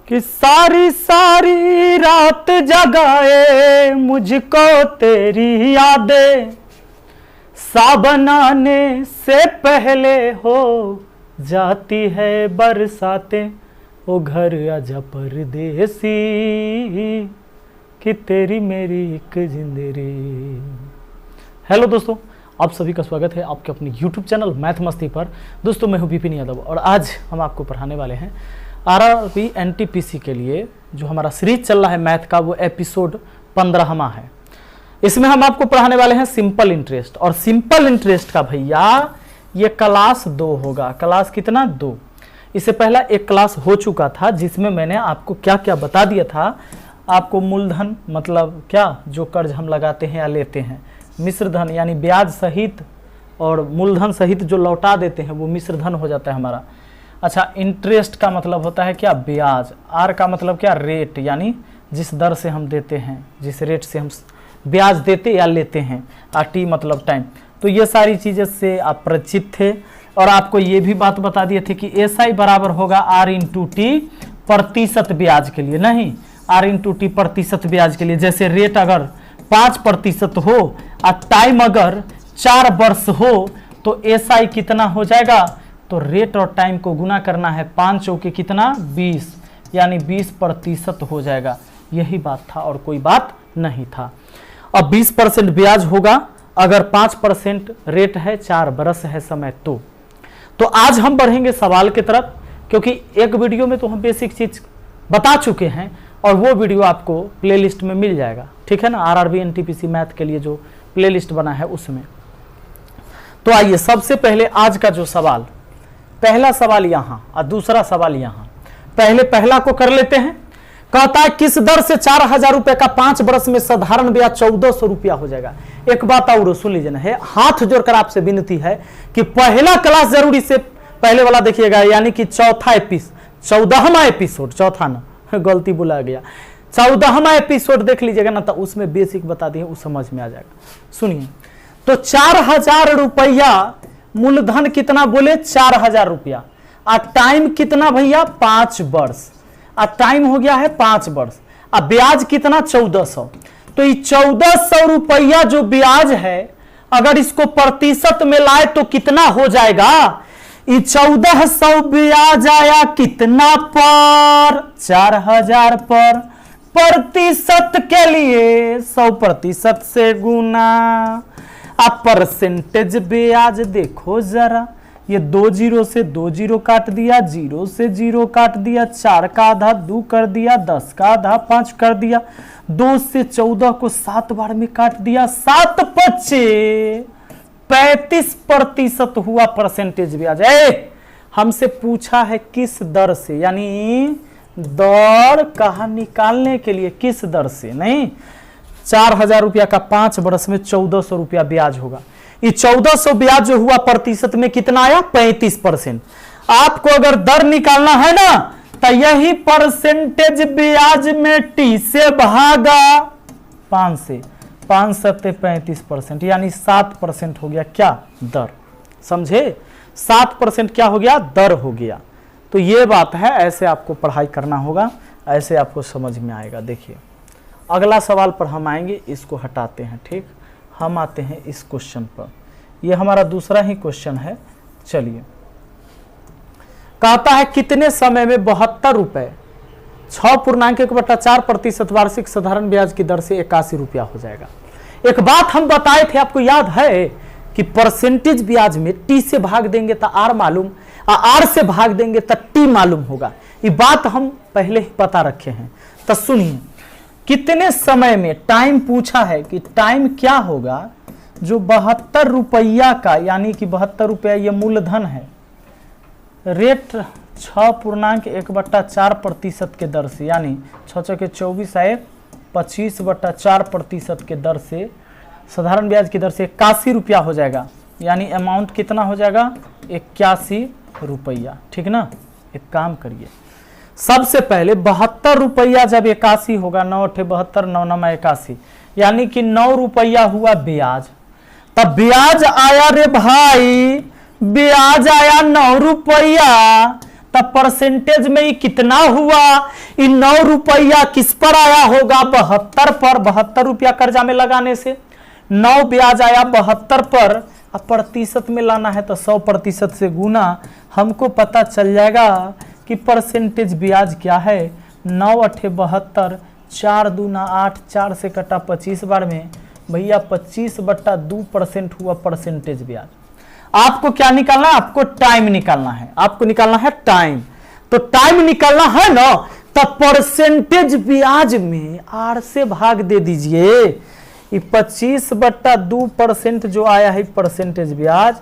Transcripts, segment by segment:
कि सारी सारी रात जगाए मुझको तेरी यादें, सावन आने से पहले हो जाती है बरसातें। ओ घर आजा परदेसी कि तेरी मेरी एक जिंदगी। हेलो दोस्तों, आप सभी का स्वागत है आपके अपने YouTube चैनल मैथ मस्ती पर। दोस्तों मैं हूं विपिन यादव और आज हम आपको पढ़ाने वाले हैं आरआरबी एनटीपीसी के लिए जो हमारा सीरीज चल रहा है मैथ का, वो एपिसोड 15वां है। इसमें हम आपको पढ़ाने वाले हैं सिंपल इंटरेस्ट, और सिंपल इंटरेस्ट का भैया ये क्लास 2 होगा। क्लास कितना? 2। इससे पहला एक क्लास हो चुका था जिसमें मैंने आपको क्या क्या बता दिया था। आपको मूलधन मतलब क्या, जो कर्ज हम लगाते हैं या लेते हैं, मिश्र धन यानी ब्याज सहित और मूलधन सहित जो लौटा देते हैं वो मिश्र धन हो जाता है हमारा। अच्छा, इंटरेस्ट का मतलब होता है क्या? ब्याज। आर का मतलब क्या? रेट, यानी जिस दर से हम देते हैं, जिस रेट से हम ब्याज देते या लेते हैं। और टी मतलब टाइम। तो ये सारी चीज़ें से आप परिचित थे और आपको ये भी बात बता दिए थे कि एसआई बराबर होगा आर इंटू टी प्रतिशत ब्याज के लिए, नहीं आर इंटू टी प्रतिशत ब्याज के लिए। जैसे रेट अगर 5% हो और टाइम अगर 4 वर्ष हो तो एसआई कितना हो जाएगा? तो रेट और टाइम को गुना करना है, 5 चौके कितना? 20, यानी 20% हो जाएगा। यही बात था और कोई बात नहीं था। अब 20% ब्याज होगा अगर 5% रेट है, 4 बरस है समय। तो आज हम बढ़ेंगे सवाल की तरफ, क्योंकि एक वीडियो में तो हम बेसिक चीज बता चुके हैं और वो वीडियो आपको प्लेलिस्ट में मिल जाएगा, ठीक है ना। आरआरबी एनटीपीसी मैथ के लिए जो प्लेलिस्ट बना है उसमें। तो आइए सबसे पहले आज का जो सवाल, पहला सवाल यहां और दूसरा सवाल यहां। पहले पहला को कर लेते हैं। कहता है किस दर से 4000 रुपए का 5 वर्ष में साधारण ब्याज 1400 रुपया हो जाएगा। एक बात और सुन लीजिए, है हाथ जोड़कर आपसे विनती है कि पहला क्लास जरूरी से पहले वाला देखिएगा, यानी कि 14वां एपिसोड, चौथा ना गलती बुला गया, 14वां एपिसोड देख लीजिएगा ना, तो उसमें बेसिक बता दिए, उस समझ में आ जाएगा। सुनिए, तो 4000 रुपया मूलधन कितना बोले? 4000 रुपया। और टाइम कितना भैया? 5 वर्ष। और टाइम हो गया है 5 वर्ष। और ब्याज कितना? 1400। तो ये 1400 रुपया जो ब्याज है, अगर इसको प्रतिशत में लाए तो कितना हो जाएगा? ये 1400 ब्याज आया कितना पर? 4000 पर। प्रतिशत के लिए 100% से गुना। अब परसेंटेज ब्याज देखो जरा, ये 2 जीरो से 2 जीरो काट दिया, 0 से 0 काट दिया, 4 का आधा 2 कर दिया, 10 का आधा 5 कर दिया, 2 से 14 को 7 बार में काट दिया, 7 5 35% हुआ परसेंटेज ब्याज। हमसे पूछा है किस दर से, यानी दर कहाँ निकालने के लिए, किस दर से, नहीं 4000 रुपया का 5 वर्ष में 1400 रुपया ब्याज होगा। ये 1400 ब्याज जो हुआ प्रतिशत में कितना आया? 35%। आपको अगर दर निकालना है ना, तो यही परसेंटेज ब्याज में टी से भागा 5 से, 5 सत्ते 35%, यानी 7% हो गया क्या? दर। समझे? 7% क्या हो गया? दर हो गया। तो ये बात है, ऐसे आपको पढ़ाई करना होगा, ऐसे आपको समझ में आएगा। देखिए अगला सवाल पर हम आएंगे, इसको हटाते हैं, ठीक। हम आते हैं इस क्वेश्चन पर, यह हमारा दूसरा ही क्वेश्चन है। चलिए, कहता है कितने समय में 72 रुपए 6.1/4% वार्षिक साधारण ब्याज की दर से 81 रुपया हो जाएगा। एक बात हम बताए थे, आपको याद है कि परसेंटेज ब्याज में टी से भाग देंगे तो आर मालूम, और आर से भाग देंगे तो टी मालूम होगा। ये बात हम पहले ही पता रखे हैं। तो सुनिए, कितने समय में, टाइम पूछा है कि टाइम क्या होगा जो 72 रुपया का, यानी कि 72 रुपया ये मूलधन है, रेट 6.1/4% के दर से, यानी 6 के 24 आए 25/4% के दर से साधारण ब्याज की दर से 81 रुपया हो जाएगा। यानी अमाउंट कितना हो जाएगा? 81 रुपया, ठीक ना। एक काम करिए, सबसे पहले 72 रुपया जब 81 होगा, 9 8 72, 9 9 81, यानी कि 9 रुपया हुआ ब्याज। तब ब्याज आया रे भाई, ब्याज आया 9 रुपया। तब परसेंटेज में ये कितना हुआ, ये 9 रुपया किस पर आया होगा, 72 पर। 72 रुपया कर्जा में लगाने से 9 ब्याज आया 72 पर। अब प्रतिशत में लाना है तो 100% से गुना, हमको पता चल जाएगा कि परसेंटेज ब्याज क्या है। 9 8 72, 4 दूना 8, 4 से कटा 25 बार में भैया 25/2% हुआ परसेंटेज ब्याज। आपको क्या निकालना है, आपको टाइम निकालना है, आपको निकालना है टाइम। तो टाइम निकालना है ना, तब परसेंटेज ब्याज में आर से भाग दे दीजिए। ये 25/2% जो आया है परसेंटेज ब्याज,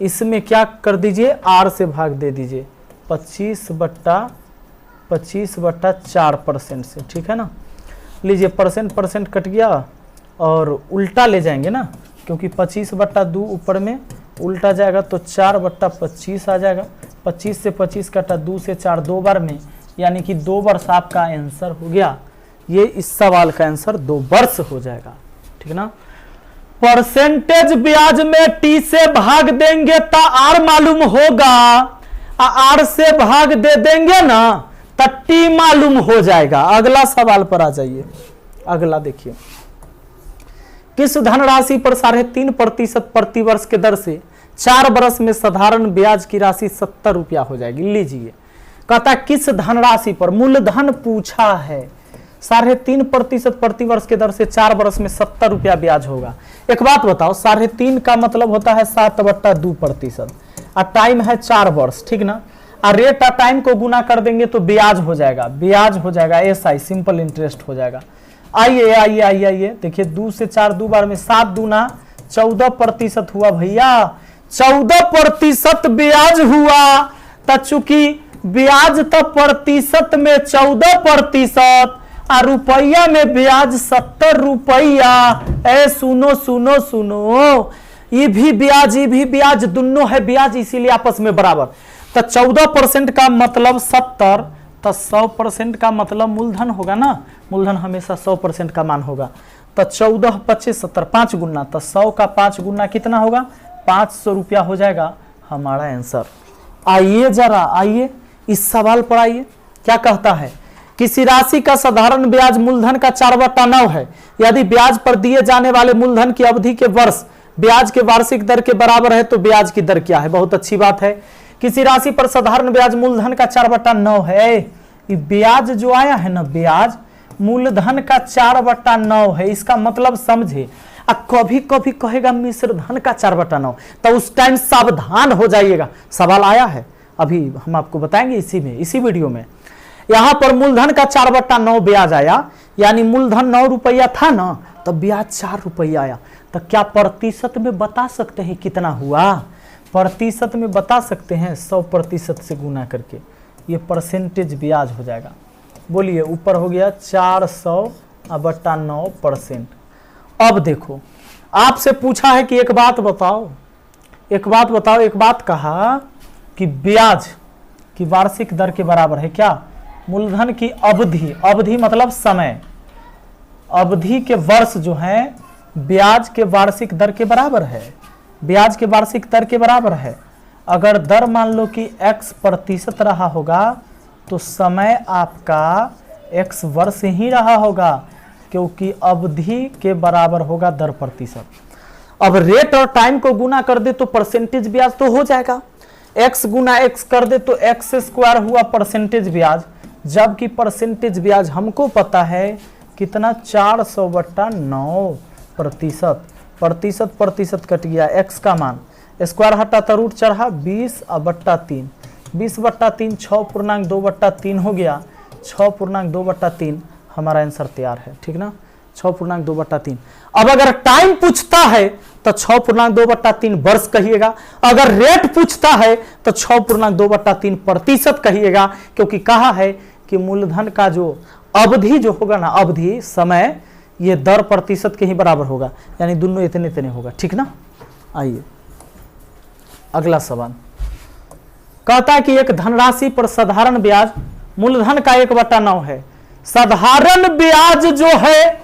इसमें क्या कर दीजिए, आर से भाग दे दीजिए 25/4% से, ठीक है ना। लीजिए परसेंट कट गया और उल्टा ले जाएंगे ना, क्योंकि 25/2 ऊपर में उल्टा जाएगा तो 4/25 आ जाएगा। 25 से 25 कटा 2 से 4 2 बार में, यानी कि 2 वर्ष आपका आंसर हो गया। ये इस सवाल का आंसर 2 वर्ष हो जाएगा, ठीक ना। परसेंटेज ब्याज में टी से भाग देंगे तो आर मालूम होगा, आर से भाग दे देंगे ना तो टी मालूम हो जाएगा। अगला सवाल पर आ जाइए। अगला देखिए, किस धनराशि पर 3.5% प्रति वर्ष के दर से 4 वर्ष में साधारण ब्याज की राशि 70 रुपया हो जाएगी। लीजिए, कहता किस धनराशि पर, मूलधन पूछा है, 3.5% प्रति वर्ष के दर से 4 वर्ष में 70 रुपया ब्याज होगा। एक बात बताओ, 3.5 का मतलब होता है 7/2% और टाइम है 4 वर्ष, ठीक ना। और रेट और टाइम को गुना कर देंगे तो ब्याज हो जाएगा, ब्याज हो जाएगा SI, सिंपल इंटरेस्ट हो जाएगा। आइए आइए आइए आइए, देखिए 2 से 4 2 बार में 7 दूना 14% हुआ भैया, 14% ब्याज हुआ। तो चूंकि ब्याज तो प्रतिशत में 14% और रुपया में ब्याज 70 रुपया। ए सुनो सुनो सुनो, ये भी ब्याज दोनों है ब्याज, इसीलिए आपस में बराबर। तो 14% का मतलब 70, तो 100% का मतलब मूलधन होगा ना, मूलधन हमेशा 100% का मान होगा। तो 14 25 70, 5 गुना, तो 100 का 5 गुना कितना होगा, 500 रुपया हो जाएगा हमारा आंसर। आइए जरा, आइए इस सवाल पर आइए, क्या कहता है। किसी राशि का साधारण ब्याज मूलधन का 4/9 है। यदि ब्याज पर दिए जाने वाले मूलधन की अवधि के वर्ष ब्याज के वार्षिक दर के बराबर है तो ब्याज की दर क्या है। बहुत अच्छी बात है। किसी राशि पर साधारण ब्याज मूलधन का 4/9 है। ये ब्याज जो आया है ना, ब्याज मूलधन का 4/9 है। इसका मतलब समझे, कभी कभी कहेगा मिश्र धन का 4/9, तो उस टाइम सावधान हो जाइएगा। सवाल आया है, अभी हम आपको बताएंगे इसी वीडियो में। यहां पर मूलधन का 4/9 ब्याज आया, यानी मूलधन 9 रुपया था ना, तो ब्याज 4 रुपया आया। तो क्या प्रतिशत में बता सकते हैं कितना हुआ, प्रतिशत में बता सकते हैं 100% से गुना करके, ये परसेंटेज ब्याज हो जाएगा। बोलिए, ऊपर हो गया 400/9%। अब देखो, आपसे पूछा है कि एक बात बताओ, एक बात कहा कि ब्याज की वार्षिक दर के बराबर है क्या, मूलधन की अवधि मतलब समय, अवधि के वर्ष जो है ब्याज के वार्षिक दर के बराबर है, ब्याज के वार्षिक दर के बराबर है। अगर दर मान लो कि x% रहा होगा तो समय आपका x वर्ष ही रहा होगा, क्योंकि अवधि के बराबर होगा दर प्रतिशत। अब रेट और टाइम को गुना कर दे तो परसेंटेज ब्याज तो हो जाएगा, x गुना x कर दे तो x² हुआ परसेंटेज ब्याज, जबकि परसेंटेज ब्याज हमको पता है कितना, 400/9%। प्रतिशत कट गया, x का मान स्क्वायर हटा तो रूट चढ़ा 20/3, 20/3 6.2/3 हो गया, 6.2/3 हमारा आंसर तैयार है, ठीक ना, 6.2/3। अब अगर टाइम पूछता है तो 6.2/3 वर्ष कहिएगा, अगर रेट पूछता है तो 6.2/3 प्रतिशत कहिएगा, क्योंकि कहा है कि मूलधन का जो अवधि जो होगा ना, अवधि समय, ये दर प्रतिशत के ही बराबर होगा, यानी दोनों इतने होगा, ठीक ना। आइए अगला सवाल, कहता है कि एक धनराशि पर साधारण ब्याज मूलधन का 1/9 है। साधारण ब्याज जो है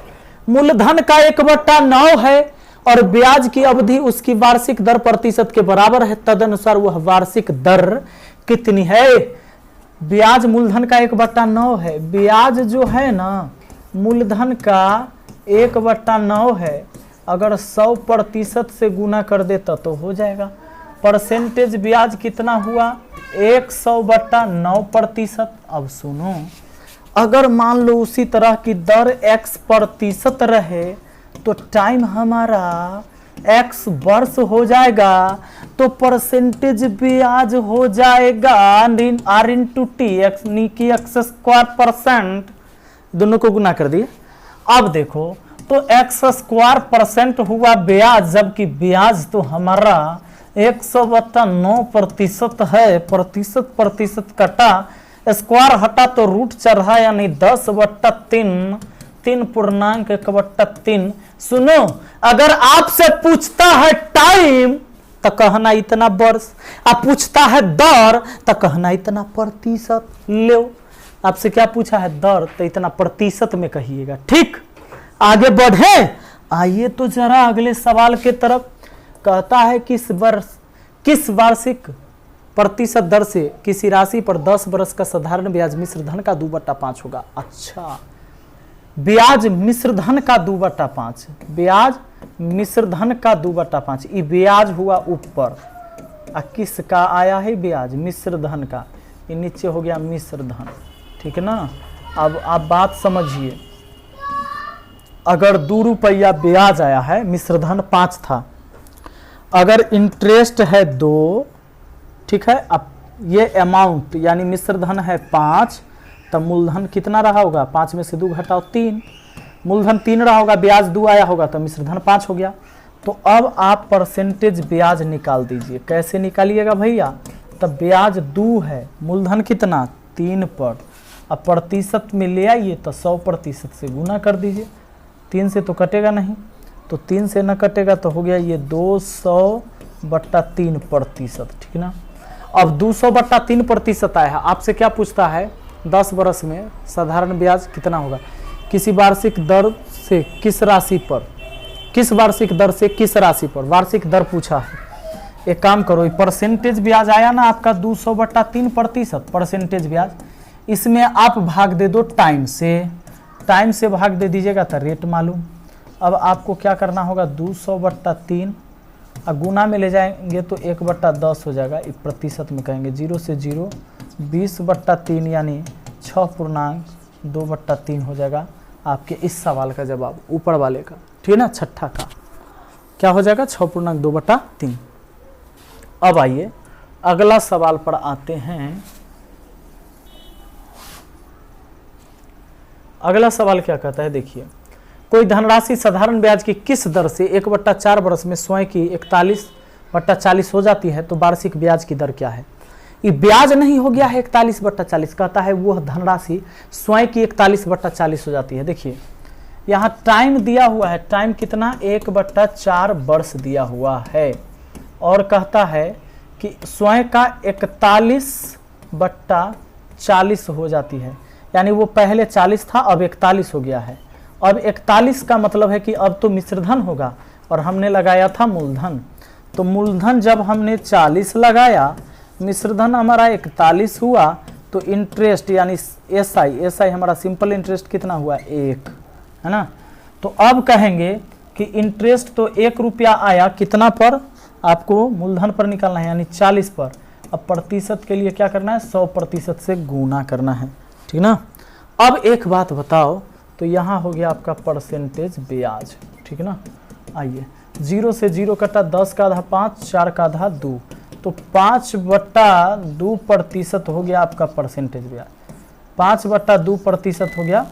मूलधन का 1/9 है और ब्याज की अवधि उसकी वार्षिक दर प्रतिशत के बराबर है, तदनुसार वह वार्षिक दर कितनी है। ब्याज मूलधन का 1/9 है। ब्याज जो है ना मूलधन का 1/9 है। अगर 100% से गुना कर देता तो हो जाएगा। परसेंटेज ब्याज कितना हुआ 100/9%। अब सुनो, अगर मान लो उसी तरह की दर x% रहे तो टाइम हमारा x वर्ष हो जाएगा, तो परसेंटेज ब्याज हो जाएगा r/t x²%। दोनों को गुना कर दिए। अब देखो तो x² % हुआ ब्याज, जबकि ब्याज तो हमारा 100/9% है। प्रतिशत कटा, स्क्वायर हटा तो रूट चढ़ा, यानी 10/3, 3.1/3। सुनो, अगर आपसे पूछता है टाइम तो कहना इतना वर्ष, आप पूछता है दर तो कहना इतना प्रतिशत। लो, आपसे क्या पूछा है दर तो इतना प्रतिशत में कहिएगा। ठीक, आगे बढ़े। आइए तो जरा अगले सवाल के तरफ। कहता है किस वार्षिक प्रतिशत दर से किसी राशि पर 10 वर्ष का साधारण ब्याज मिश्र धन का 2/5 होगा। अच्छा, ब्याज मिश्र धन का 2/5, ब्याज मिश्र धन का 2/5। ये ब्याज हुआ ऊपर, किसका आया है ब्याज मिश्र धन का, ये नीचे हो गया मिश्र धन। ठीक है ना। अब आप बात समझिए, अगर 2 रुपया ब्याज आया है, मिश्र धन 5 था, अगर इंटरेस्ट है 2, ठीक है, अब ये अमाउंट यानी मिश्र धन है 5, तब मूलधन कितना रहा होगा, 5 में से 2 घटाओ 3, मूलधन 3 रहा होगा, ब्याज 2 आया होगा तो मिश्र धन 5 हो गया। तो अब आप परसेंटेज ब्याज निकाल दीजिए। कैसे निकालिएगा भैया, तब ब्याज 2 है, मूलधन कितना 3 पर, अब प्रतिशत में ले आइए तो 100% से गुना कर दीजिए। 3 से तो कटेगा नहीं, तो 3 से न कटेगा तो हो गया ये 200/3%। ठीक ना। अब 200/3% आया है। आपसे क्या पूछता है 10 वर्ष में साधारण ब्याज कितना होगा, किसी वार्षिक दर से किस राशि पर, किस वार्षिक दर से किस राशि पर वार्षिक दर पूछा है। एक काम करो, परसेंटेज ब्याज आया ना आपका 200/3% परसेंटेज ब्याज, इसमें आप भाग दे दो टाइम से भाग दे दीजिएगा तो रेट मालूम। अब आपको क्या करना होगा 200/3 और गुना में ले जाएंगे तो 1/10 हो जाएगा। एक प्रतिशत में कहेंगे 0 से 0 20/3 यानी 6.2/3 हो जाएगा आपके इस सवाल का जवाब, ऊपर वाले का। ठीक है ना, छठा का क्या हो जाएगा 6.2/3। अब आइए अगला सवाल पर आते हैं। अगला सवाल क्या कहता है, देखिए, कोई धनराशि साधारण ब्याज की किस दर से 1/4 वर्ष में स्वयं की 41/40 हो जाती है, तो वार्षिक ब्याज की दर क्या है। ये ब्याज नहीं हो गया है 41/40, कहता है वह धनराशि स्वयं की 41/40 हो जाती है। देखिए यहाँ टाइम दिया हुआ है, टाइम कितना 1/4 वर्ष दिया हुआ है, और कहता है कि स्वयं का 41/40 हो जाती है, यानी वो पहले 40 था अब 41 हो गया है। अब 41 का मतलब है कि अब तो मिश्रधन होगा, और हमने लगाया था मूलधन, तो मूलधन जब हमने 40 लगाया, मिश्रधन हमारा 41 हुआ, तो इंटरेस्ट यानी एसआई हमारा सिंपल इंटरेस्ट कितना हुआ 1, है ना। तो अब कहेंगे कि इंटरेस्ट तो 1 रुपया आया, कितना पर, आपको मूलधन पर निकालना है यानी 40 पर। अब प्रतिशत के लिए क्या करना है 100% से गुना करना है। ठीक ना। अब एक बात बताओ, तो यहाँ हो गया आपका परसेंटेज ब्याज। ठीक ना। आइए 0 से 0 कटा, 10 का आधा 5, 4 का आधा 2, तो 5/2% हो गया आपका परसेंटेज ब्याज। 5/2% हो गया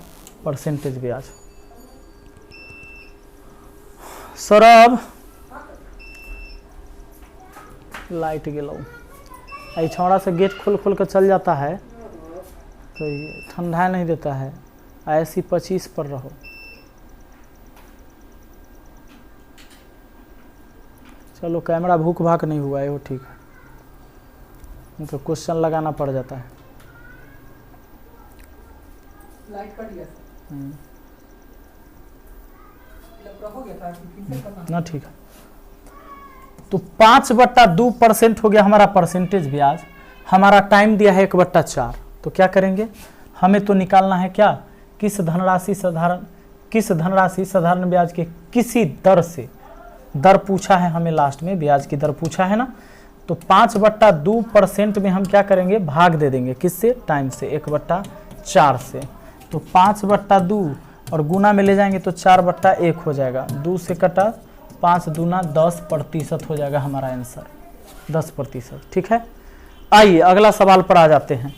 परसेंटेज ब्याज। सौरभ लाइट गेलो, आई छौड़ा से गेट खोल कर चल जाता है, तो ठंडा नहीं देता है। ऐसी 25 पर रहो। चलो कैमरा भूख भाक नहीं हुआ है, वो ठीक है, तो क्वेश्चन लगाना पड़ जाता है। लाइट कट गया ना, ठीक है। तो 5/2% हो गया हमारा परसेंटेज ब्याज। हमारा टाइम दिया है 1/4, तो क्या करेंगे, हमें तो निकालना है क्या, किस धनराशि साधारण ब्याज के किसी दर से, दर पूछा है हमें, लास्ट में ब्याज की दर पूछा है ना, तो 5/2% में हम क्या करेंगे, भाग दे देंगे, किससे, टाइम से, 1/4 से। तो 5/2 और गुना में ले जाएंगे तो 4/1 हो जाएगा, 2 से कटा 5 दूना 10% हो जाएगा हमारा आंसर, 10%। ठीक है, आइए अगला सवाल पर आ जाते हैं।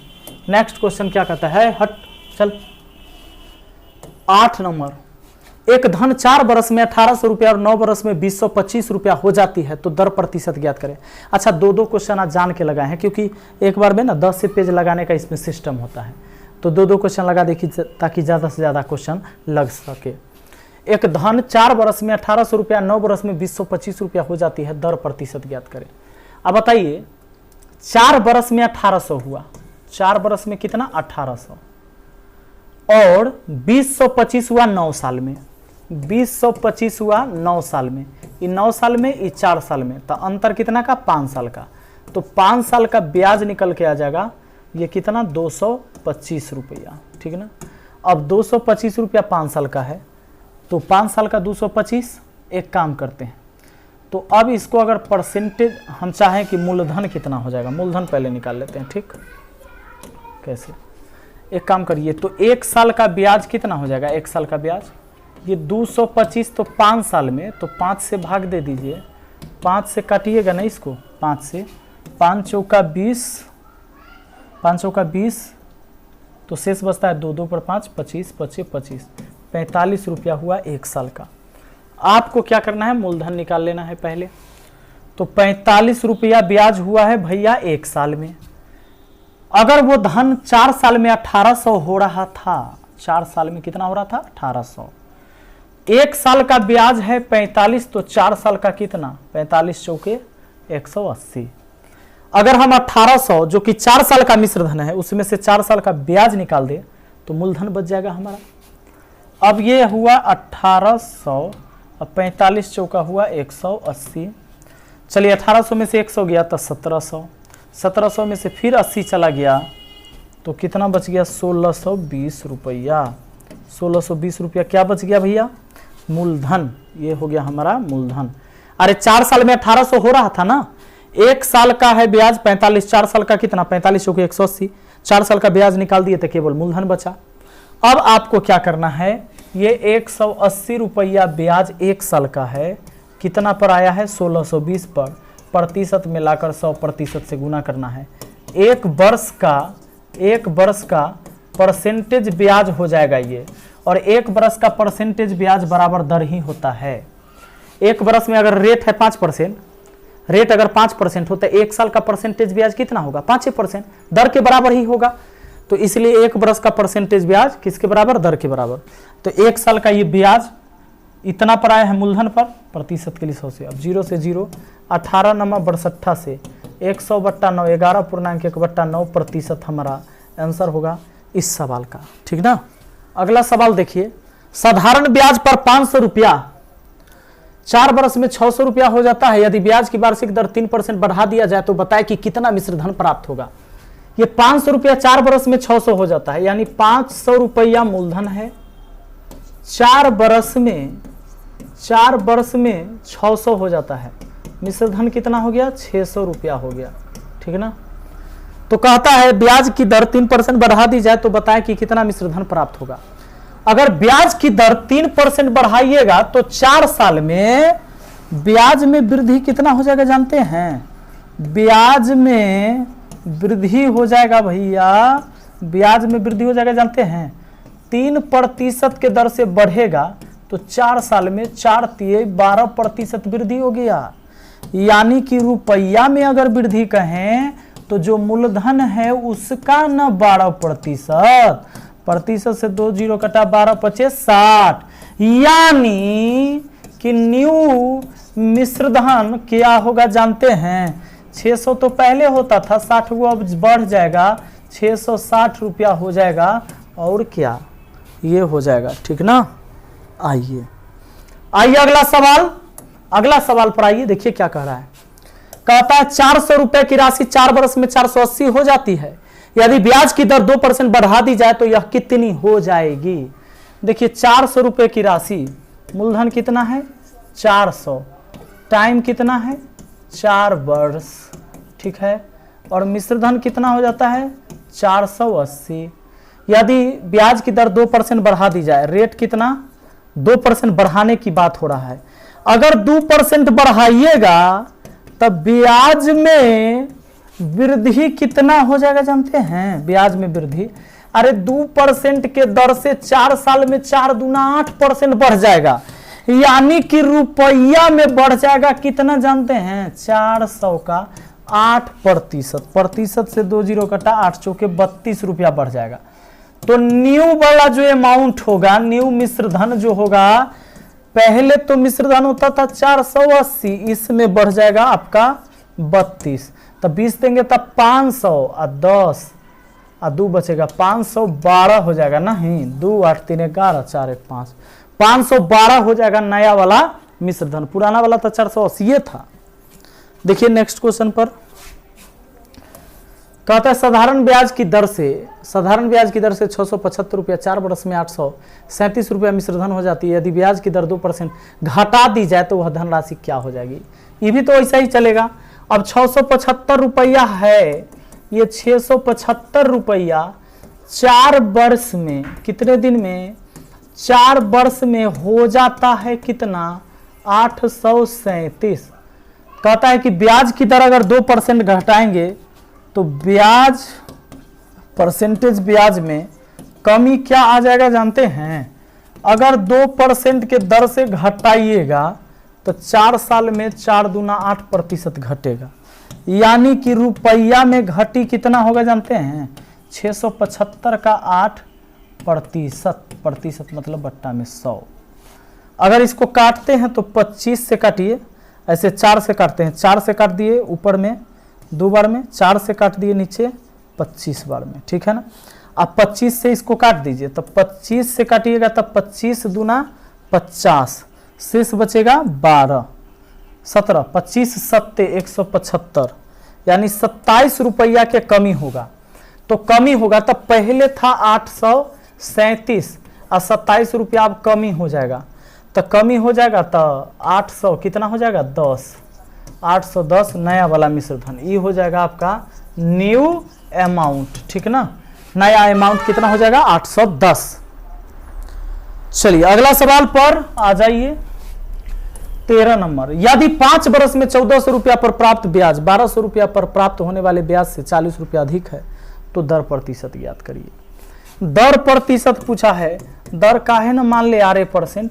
नेक्स्ट क्वेश्चन क्या कहता है, हट चल 8 नंबर, एक धन 4 बरस में 1800 रुपया और 9 बरस में 2025 रुपया हो जाती है तो दर प्रतिशत ज्ञात करें। अच्छा, दो क्वेश्चन आज जान के लगाए हैं, क्योंकि एक बार में ना 10 से पेज लगाने का इसमें सिस्टम होता है, तो दो क्वेश्चन लगा देखिए ताकि ज़्यादा से ज़्यादा क्वेश्चन लग सके। एक धन 4 बरस में 1800 रुपया, 9 बरस में 2025 रुपया हो जाती है, दर प्रतिशत ज्ञात करें। अब बताइए, 4 बरस में 1800 हुआ, 4 बरस में कितना, 1800, और 2025 हुआ 9 साल में, 2025 हुआ 9 साल में, ये 9 साल में, ये 4 साल में, तो अंतर कितना का, 5 साल का। तो 5 साल का ब्याज निकल के आ जाएगा, ये कितना, 225 रुपया। ठीक ना, अब 225 रुपया 5 साल का है, तो 5 साल का 225, एक काम करते हैं, तो अब इसको अगर परसेंटेज हम चाहें कि मूलधन कितना हो जाएगा, मूलधन पहले निकाल लेते हैं। ठीक, कैसे, एक काम करिए, तो 1 साल का ब्याज कितना हो जाएगा, 1 साल का ब्याज, ये 225, तो 5 साल में, तो 5 से भाग दे दीजिए, 5 से काटिएगा ना इसको, 5 से, 5 चौका 20, 5 चौका 20, तो शेष बचता है 2, 2 पर 5, 25, 25, 25, 45 रुपया हुआ 1 साल का। आपको क्या करना है, मूलधन निकाल लेना है पहले, तो 45 रुपया ब्याज हुआ है भैया 1 साल में। अगर वो धन 4 साल में 1800 हो रहा था, 4 साल में कितना हो रहा था, 1800, 1 साल का ब्याज है 45, तो 4 साल का कितना, 45 चौके 180। अगर हम 1800 जो कि 4 साल का मिश्र धन है, उसमें से 4 साल का ब्याज निकाल दे तो मूलधन बच जाएगा हमारा। अब ये हुआ 1800, अब 45 चौका हुआ 180, चलिए 1800 में से 100 गया तो 1700, 1700 में से फिर 80 चला गया तो कितना बच गया, 1620 रुपया। 1620 रुपया क्या बच गया भैया, मूलधन, ये हो गया हमारा मूलधन। अरे 4 साल में 1800 हो रहा था ना, 1 साल का है ब्याज 45, 4 साल का कितना, 45 चौके 180, 4 साल का ब्याज निकाल दिए तो केवल मूलधन बचा। अब आपको क्या करना है, ये 180 रुपया ब्याज 1 साल का है, कितना पर आया है, 1620 पर, प्रतिशत में लाकर 100% से गुना करना है। 1 वर्ष का परसेंटेज ब्याज हो जाएगा ये, और 1 वर्ष का परसेंटेज ब्याज बराबर दर ही होता है। 1 वर्ष में अगर रेट है 5%, रेट अगर 5% होता है, 1 साल का परसेंटेज ब्याज कितना होगा, 5%, दर के बराबर ही होगा। तो इसलिए 1 वर्ष का परसेंटेज ब्याज किसके बराबर, दर के बराबर। तो 1 साल का ये ब्याज इतना पर आया है मूलधन पर, प्रतिशत के लिए 100 से, अब 0 से 0, 18 नमा 62 से 100/9, 11.1/9% हमारा आंसर होगा इस सवाल का। ठीक ना, अगला सवाल देखिए, साधारण ब्याज पर 500 रुपया 4 वर्ष में 600 रुपया हो जाता है, यदि ब्याज की वार्षिक दर 3% बढ़ा दिया जाए तो बताए कि कितना मिश्र धन प्राप्त होगा। ये 500 रुपया 4 वर्ष में 600 हो जाता है, यानी 500 रुपया मूलधन है, 4 वर्ष में 600 हो जाता है, मिश्र धन कितना हो गया, 600 रुपया हो गया। ठीक ना, तो कहता है ब्याज की दर 3% बढ़ा दी जाए तो बताए कि कितना मिश्र धन प्राप्त होगा। अगर ब्याज की दर 3% बढ़ाइएगा तो 4 साल में ब्याज में वृद्धि कितना हो जाएगा जानते हैं, ब्याज में वृद्धि हो जाएगा भैया, ब्याज में वृद्धि हो जाएगा जानते हैं, 3% के दर से बढ़ेगा तो 4 साल में 4 तिये 12% वृद्धि हो गया। यानी कि रुपया में अगर वृद्धि कहें तो जो मूलधन है उसका न 12%, प्रतिशत से 2 0 कटा 12 5 60, यानी कि न्यू मिश्रधन क्या होगा जानते हैं, 600 तो पहले होता था, 60 वो अब बढ़ जाएगा, 660 रुपया हो जाएगा, और क्या ये हो जाएगा। ठीक ना, आइए अगला सवाल पर आइए, देखिए क्या कह रहा है। कहता है 400 रुपए की राशि 4 वर्ष में 480 हो जाती है, यदि ब्याज की दर 2% बढ़ा दी जाए तो यह कितनी हो जाएगी? देखिए 400 रुपए की राशि, मूलधन कितना है 400, टाइम कितना है 4 वर्ष, ठीक है, और मिश्र धन कितना हो जाता है 480। यदि ब्याज की दर 2% बढ़ा दी जाए, रेट कितना 2% बढ़ाने की बात हो रहा है, अगर 2% बढ़ाइएगा तब ब्याज में वृद्धि कितना हो जाएगा जानते हैं? ब्याज में वृद्धि, अरे 2% के दर से 4 साल में 4 दूना 8% बढ़ जाएगा, यानी कि रुपया में बढ़ जाएगा कितना जानते हैं? 400 का 8%, प्रतिशत से 2 जीरो कटा 8 चौके 32 रुपया बढ़ जाएगा। तो न्यू वाला जो अमाउंट होगा, न्यू मिश्र धन जो होगा, पहले तो मिश्र धन होता था 480, इसमें बढ़ जाएगा आपका 32, तब 20 देंगे तब 500 और 10 और 2 बचेगा 512 हो जाएगा, नहीं 2 8 3 11 4 1 5, 512 हो जाएगा नया वाला मिश्र धन। पुराना वाला तो 480 था। देखिए नेक्स्ट क्वेश्चन पर कहता है साधारण ब्याज की दर से 675 रुपया 4 वर्ष में 837 रुपया मिश्र धन हो जाती है। यदि ब्याज की दर 2% घटा दी जाए तो वह धनराशि क्या हो जाएगी? ये भी तो ऐसा ही चलेगा। अब 675 रुपया है, ये 675 रुपया 4 वर्ष में, कितने दिन में 4 वर्ष में हो जाता है कितना 837। कहता है कि ब्याज की दर अगर 2% घटाएंगे तो ब्याज परसेंटेज ब्याज में कमी क्या आ जाएगा जानते हैं? अगर 2% के दर से घटाइएगा तो 4 साल में 4 दूना 8% घटेगा, यानी कि रुपया में घटी कितना होगा जानते हैं? 675 का 8%, प्रतिशत मतलब बट्टा में 100। अगर इसको काटते हैं तो 25 से काटिए, ऐसे 4 से काटते हैं, 4 से काट दिए ऊपर में 2 बार में, 4 से काट दिए नीचे 25 बार में, ठीक है ना। अब 25 से इसको काट दीजिए, तब 25 से काटिएगा तब 25 दूना 50, शेष बचेगा 12, 17, 25 सत्ते 175, यानी 27 रुपया के कमी होगा। तो कमी होगा तब पहले था 837 और 27 रुपया अब कमी हो जाएगा, तो कमी हो जाएगा तो 800 कितना हो जाएगा 10, 810 नया वाला मिश्र धन, ये हो जाएगा आपका न्यू अमाउंट, ठीक ना। नया अमाउंट कितना हो जाएगा 810। चलिए अगला सवाल पर आ जाइए, 13 नंबर। यदि 5 वर्ष में 1400 रुपया पर प्राप्त ब्याज 1200 रुपया पर प्राप्त होने वाले ब्याज से 40 रुपया अधिक है तो दर प्रतिशत ज्ञात करिए। दर प्रतिशत पूछा है, दर का है ना, मान ले R%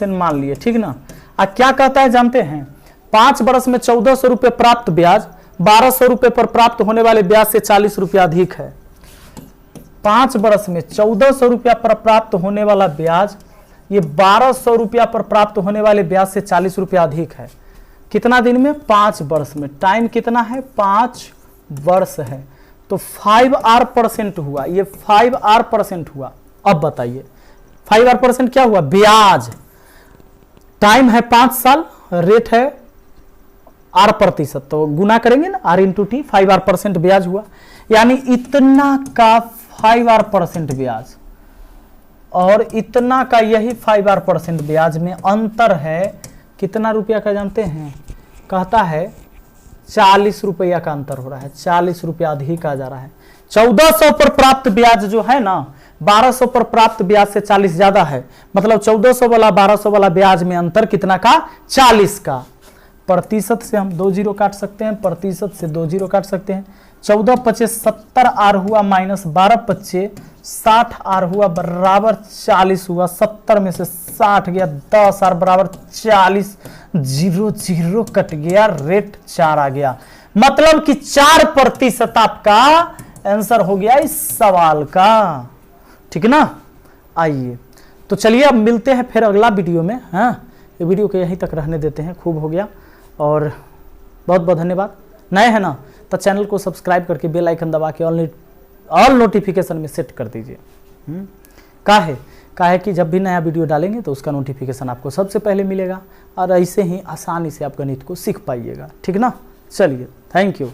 मान लिए, ठीक ना। क्या कहता है जानते हैं? 5 वर्ष में 1400 रुपये प्राप्त ब्याज 1200 रुपये पर प्राप्त होने वाले ब्याज से 40 रुपया अधिक है। 5 वर्ष में 1400 रुपया पर प्राप्त होने वाला ब्याज ये 1200 रुपया पर प्राप्त होने वाले ब्याज से 40 रुपया अधिक है। कितना दिन में? 5 वर्ष में। टाइम कितना है? 5 वर्ष है, तो 5R% हुआ, ये 5R% हुआ। अब बताइए 5R% क्या हुआ? ब्याज। टाइम है 5 साल, रेट है R%, तो गुना करेंगे ना R इंटू T, 5R% ब्याज हुआ, यानी इतना का 5R% ब्याज और इतना का यही 5R% ब्याज में अंतर है कितना रुपया का जानते हैं? कहता है 40 रुपया का अंतर हो रहा है, 40 रुपया अधिक आ जा रहा है। 1400 पर प्राप्त ब्याज जो है ना, 1200 पर प्राप्त ब्याज से 40 ज्यादा है, मतलब 1400 वाला 1200 वाला ब्याज में अंतर कितना का? 40 का। प्रतिशत से हम 2 जीरो काट सकते हैं, प्रतिशत से 2 जीरो काट सकते हैं। 14 25 70 आर हुआ माइनस 12 25 60 आर हुआ बराबर 40 हुआ, 70 में से 60 गया, 10 आर बराबर 40, 0 0 कट गया, रेट 4 आ गया। मतलब कि 4% आपका आंसर हो गया इस सवाल का, ठीक ना। आइए तो चलिए अब मिलते हैं फिर अगला वीडियो में। हाँ, ये वीडियो को यहीं तक रहने देते हैं, खूब हो गया और बहुत बहुत धन्यवाद। नए हैं ना तो चैनल को सब्सक्राइब करके बेल आइकन दबा के ऑल नोटिफिकेशन में सेट कर दीजिए। काहे कि जब भी नया वीडियो डालेंगे तो उसका नोटिफिकेशन आपको सबसे पहले मिलेगा और ऐसे ही आसानी से आप गणित को सीख पाइएगा, ठीक ना। चलिए, थैंक यू।